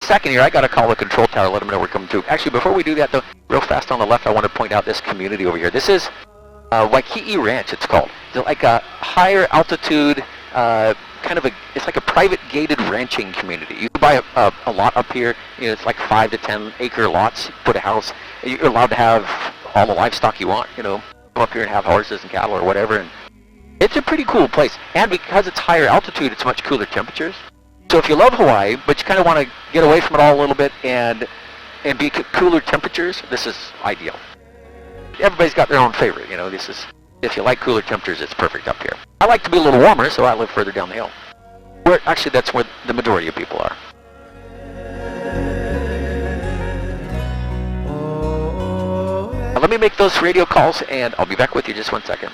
Second here, I got to call the control tower, let them know we're coming through. Actually, before we do that, though, real fast on the left, I want to point out this community over here. This is Waikiki Ranch, it's called. It's like a higher altitude, it's like a private gated ranching community. You can buy a lot up here. You know, it's like 5 to 10 acre lots. Put a house. You're allowed to have all the livestock you want. You know, come up here and have horses and cattle or whatever. And it's a pretty cool place. And because it's higher altitude, it's much cooler temperatures. So if you love Hawaii, but you kind of want to get away from it all a little bit and be cooler temperatures, this is ideal. Everybody's got their own favorite. You know, this is. If you like cooler temperatures, it's perfect up here. I like to be a little warmer, so I live further down the hill. Actually, that's where the majority of people are. Now, let me make those radio calls, and I'll be back with you just 1 second.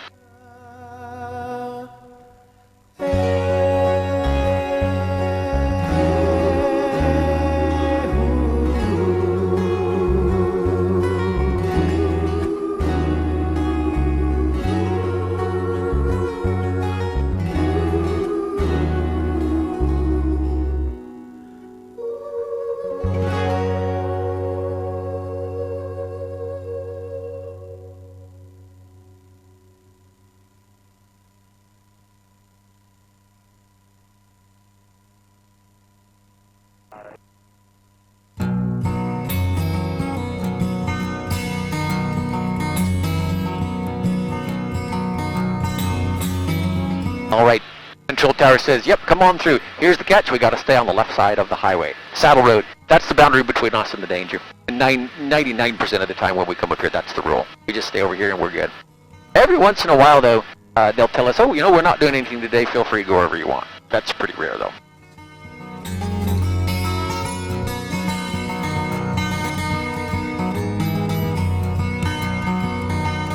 All right, control tower says, yep, come on through. Here's the catch, we got to stay on the left side of the highway. Saddle road, that's the boundary between us and the danger. And 99% of the time when we come up here, that's the rule. We just stay over here and we're good. Every once in a while, though, they'll tell us, oh, you know, we're not doing anything today, feel free to go wherever you want. That's pretty rare, though.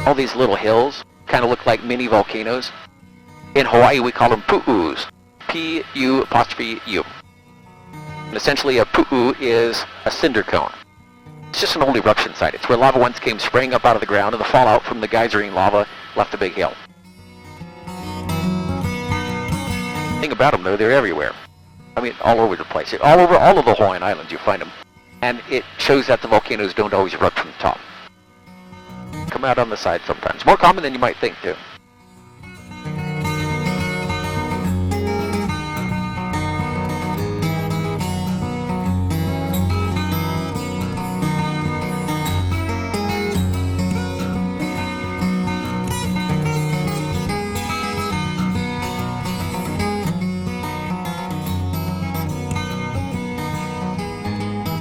All these little hills kind of look like mini volcanoes. In Hawaii, we call them pu'us, P-U'-U. And essentially, a pu'u is a cinder cone. It's just an old eruption site. It's where lava once came spraying up out of the ground, and the fallout from the geysering lava left a big hill. The thing about them, though, they're everywhere. I mean, all over the place. All over all of the Hawaiian Islands, you find them. And it shows that the volcanoes don't always erupt from the top. Come out on the side sometimes. More common than you might think, too.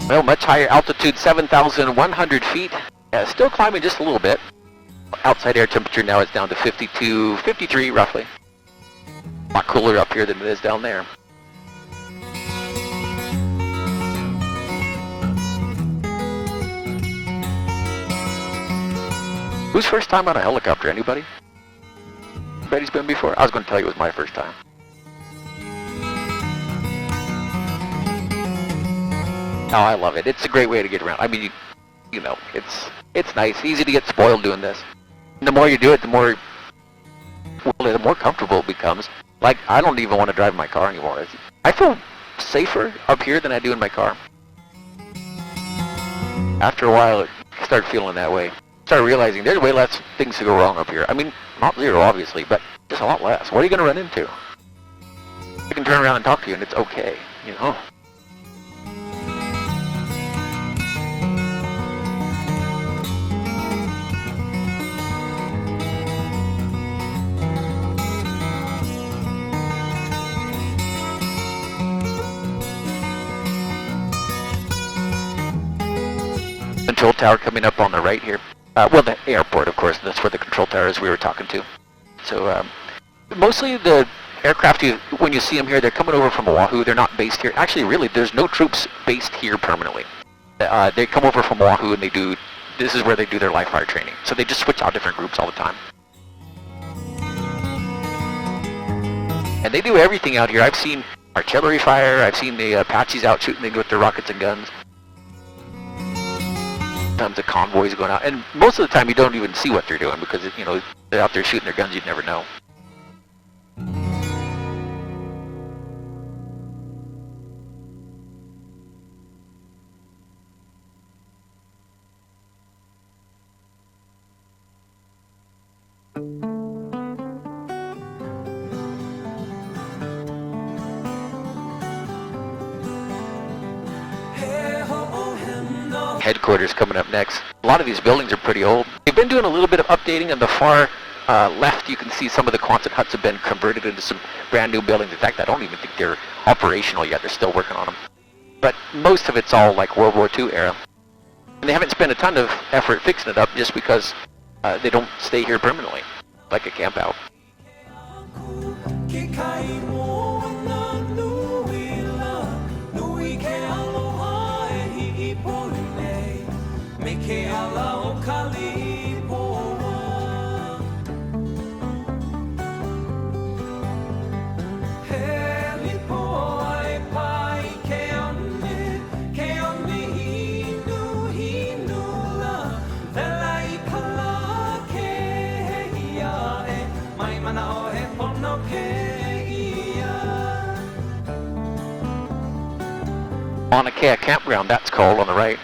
Well, much higher altitude, 7,100 feet. Still climbing just a little bit. Outside air temperature now is down to 52, 53 roughly. A lot cooler up here than it is down there. Who's first time on a helicopter? Anybody? Anybody's been before? I was going to tell you it was my first time. Oh, I love it. It's a great way to get around. I mean, you know, it's nice, easy to get spoiled doing this. And the more you do it, the more comfortable it becomes. Like, I don't even want to drive my car anymore. I feel safer up here than I do in my car. After a while, I start feeling that way. Start realizing there's way less things to go wrong up here. I mean, not zero, obviously, but just a lot less. What are you going to run into? I can turn around and talk to you, and it's okay, you know? Control tower coming up on the right here. Well, the airport, of course. That's where the control tower is we were talking to. So, mostly the aircraft, when you see them here, they're coming over from Oahu. They're not based here. Actually, really, there's no troops based here permanently. They come over from Oahu and this is where they do their live fire training. So they just switch out different groups all the time. And they do everything out here. I've seen artillery fire. I've seen the Apaches out shooting with their rockets and guns. Sometimes the convoys going out, and most of the time you don't even see what they're doing because they're out there shooting their guns. You'd never know. Headquarters coming up next. A lot of these buildings are pretty old. They've been doing a little bit of updating. On the far left, you can see some of the Quonset huts have been converted into some brand new buildings. In fact, I don't even think they're operational yet. They're still working on them. But most of it's all like World War II era. And they haven't spent a ton of effort fixing it up just because they don't stay here permanently, like a camp out. Mauna Kea campground, that's called, on the right.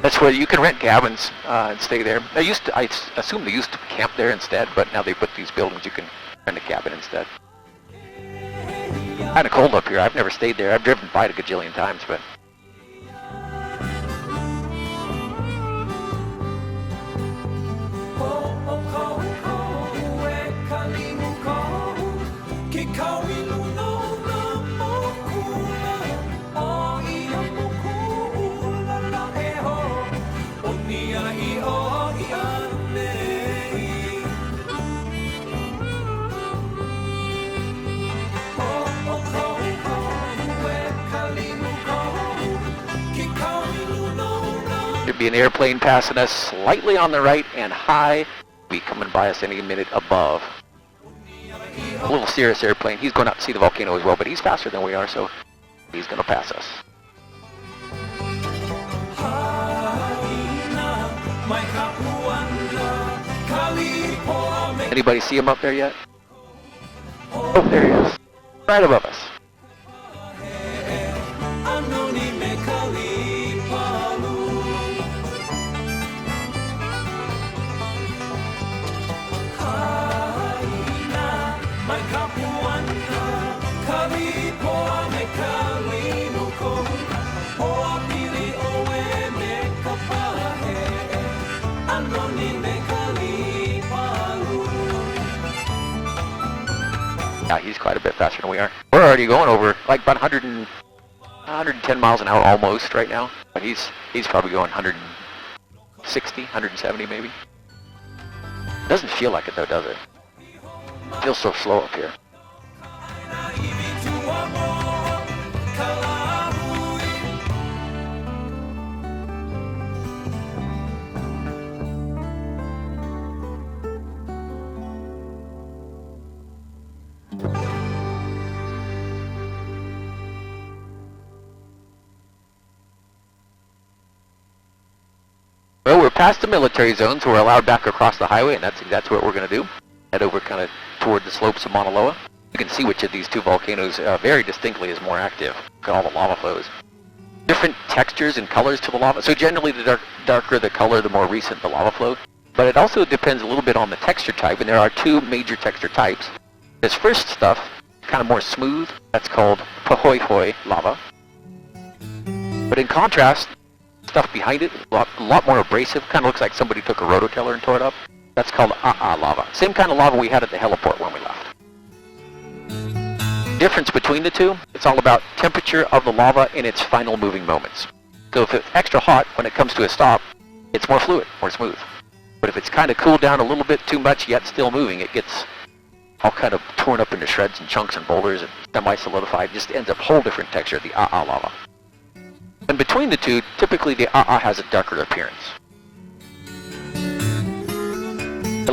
That's where you can rent cabins and stay there. I assume they used to camp there instead, but now they put these buildings you can rent a cabin instead. Kind of cold up here. I've never stayed there. I've driven by it a gajillion times, but. There'd be an airplane passing us slightly on the right and high, be coming by us any minute above. A little Cirrus airplane. He's going out to see the volcano as well, but he's faster than we are, so he's going to pass us. Anybody see him up there yet? Oh, there he is. Right above us. Yeah, he's quite a bit faster than we are. We're already going over like about 110 miles an hour almost right now, but he's probably going 160, 170 maybe. Doesn't feel like it though, does it? It feels so slow up here. Well, we're past the military zone, so we're allowed back across the highway, and that's what we're going to do. Head over kind of toward the slopes of Mauna Loa. You can see which of these two volcanoes very distinctly is more active. Look at all the lava flows. Different textures and colors to the lava. So generally the darker the color, the more recent the lava flow. But it also depends a little bit on the texture type, and there are two major texture types. This first stuff, kind of more smooth, that's called pahoehoe lava. But in contrast, stuff behind it, a lot more abrasive, kind of looks like somebody took a rototiller and tore it up. That's called lava. Same kind of lava we had at the heliport when we left. Difference between the two, it's all about temperature of the lava in its final moving moments. So if it's extra hot, when it comes to a stop, it's more fluid, more smooth. But if it's kind of cooled down a little bit too much yet still moving, it gets all kind of torn up into shreds and chunks and boulders and semi-solidified. It just ends up a whole different texture, the lava. And between the two, typically the has a darker appearance.